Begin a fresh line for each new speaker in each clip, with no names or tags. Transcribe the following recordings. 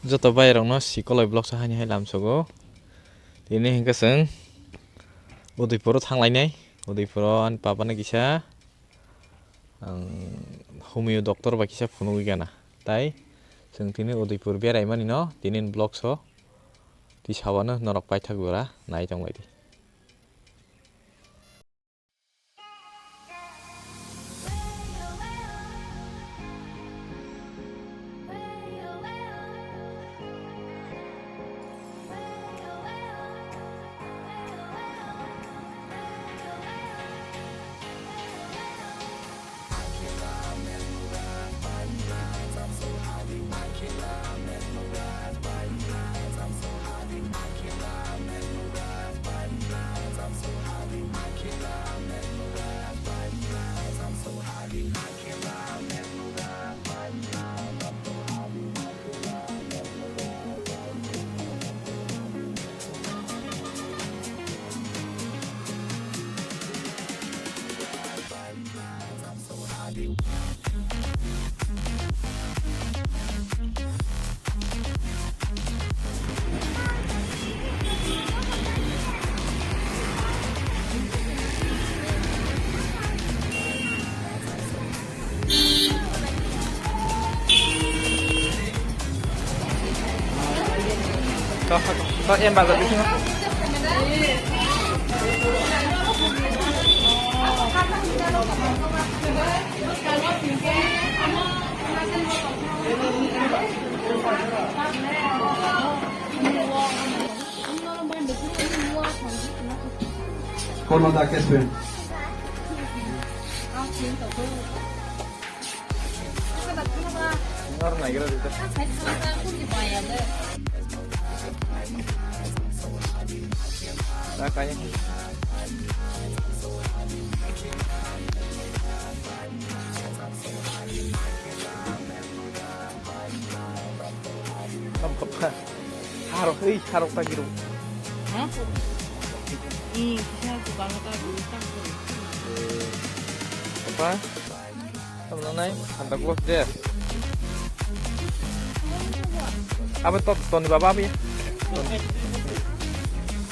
Joto bairang no sikolai blog sahani hai lamsogo tini hingke seng Udaipur thanglai Udaipur an papa na kisa homeo doctor ba kisa phunugui gana tai seng tini Udaipur berai mani no tini blog so ti sawano norok paithakgura nai tongbai di. Có em bao giờ biết không?
Con manda que suena.
Orang naik gitu. Kayaknya harok pagi dulu. Apa? Kamu naik Santa Claus dress. Apa Tony Baba apa ya?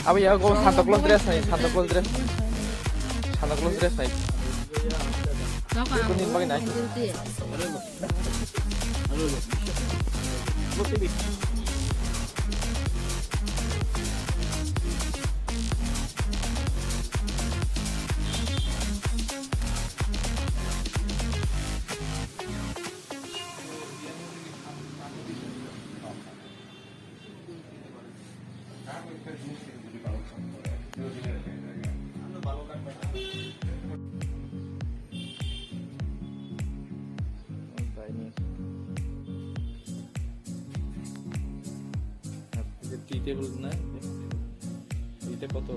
Apa ya? Kau Santa Claus dress nih, Santa Claus dress nih. Itu nih pakai naik. Tea table na, tea kota.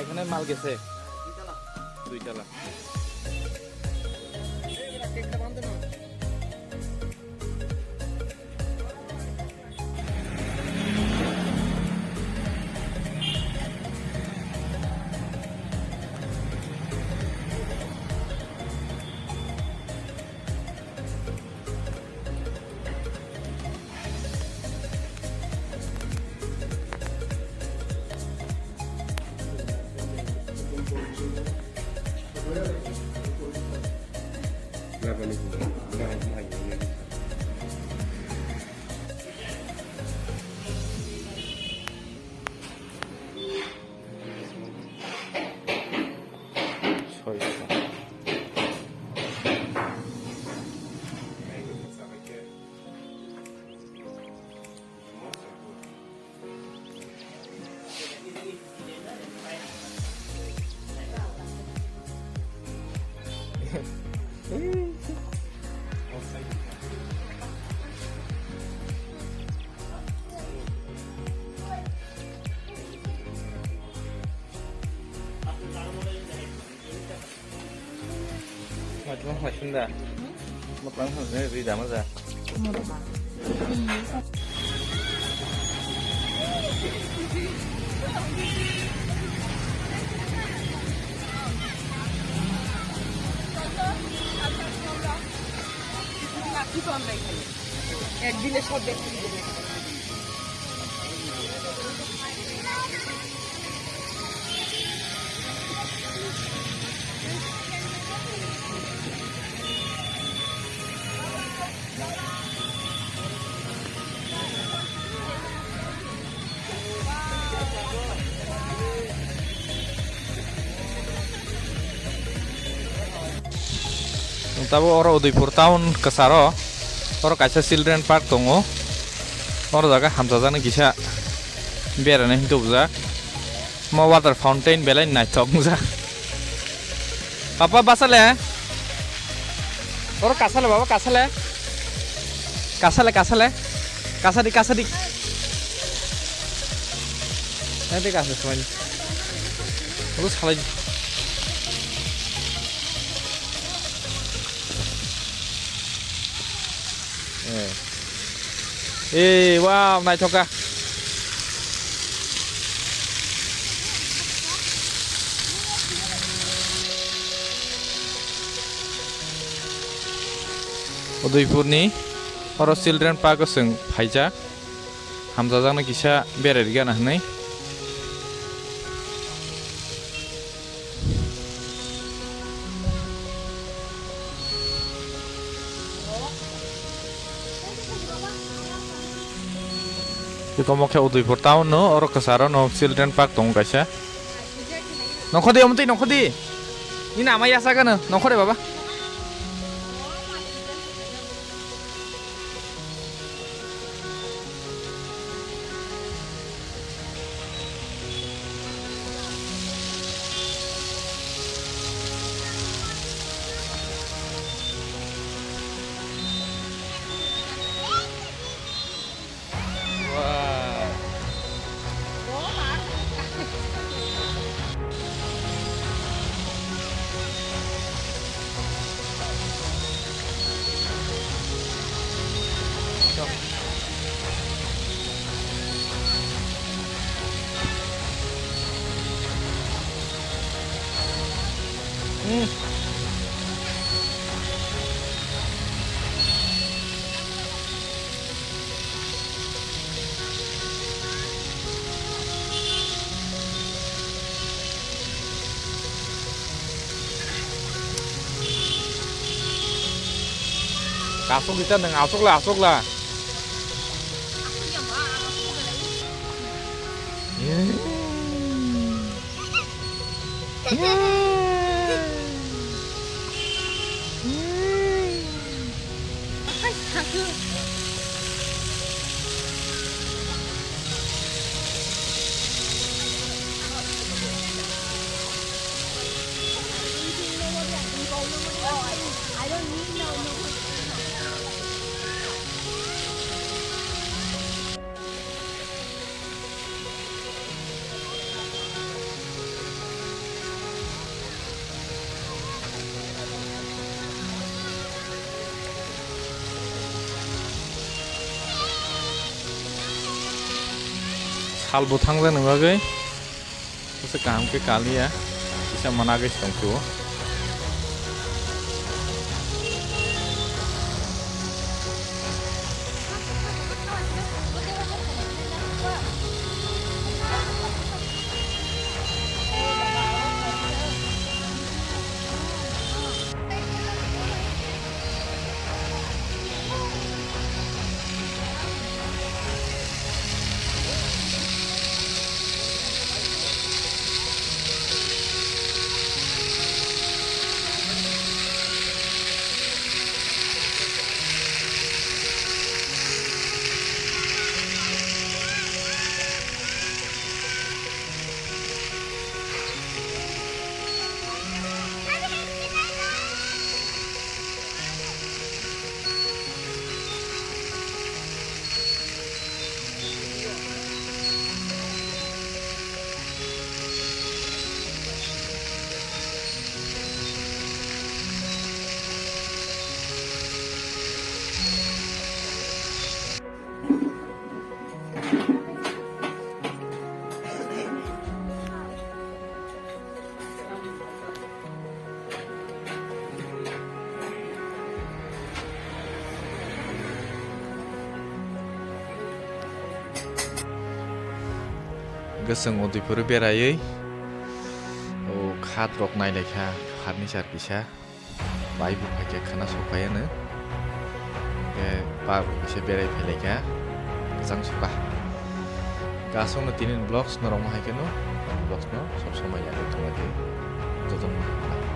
এখানে মাল গেছে দুইতলা Nó phải xin ra. Mất lắm hơn thế vì giảm nó ra.
একদিনে সব দেখতে
Tapi orang Udaipur tahun kesaro, orang kaca children park tongo, orang jaga hamzazana kisah biar nih hidup za, mau water fountain belain naik tong za. Papa basal ya? Orang kasal bapa kasal ya? Kasal ya? Kasar di. Nanti kasar semuanya. Terus salah. Wow, này cho ca. Udaipurni Horo Children Park sing phaija hamjajak kisa berari gana hnai. Iko mokhe Udaipur town no oro kasaro no children park tong kaisa. Nongkhodi omti nongkhodi. Ini nama ya sagana nongkhode baba. Asuk kita neng asuk lah. Halbo thangla nungagai, terus kam ke kali ya, bisa managai stongku. गोसों उदैफोर बेरायै खाद रक नायलायखा furniture किसा बायबो फायखा खाना सफायानो बाबो किसा बेराय फैलायखा मोजां सफा गासौनो तीन ब्लग्स नरम हायखनो ब्लग्स न सब समय याद दंलाय जतन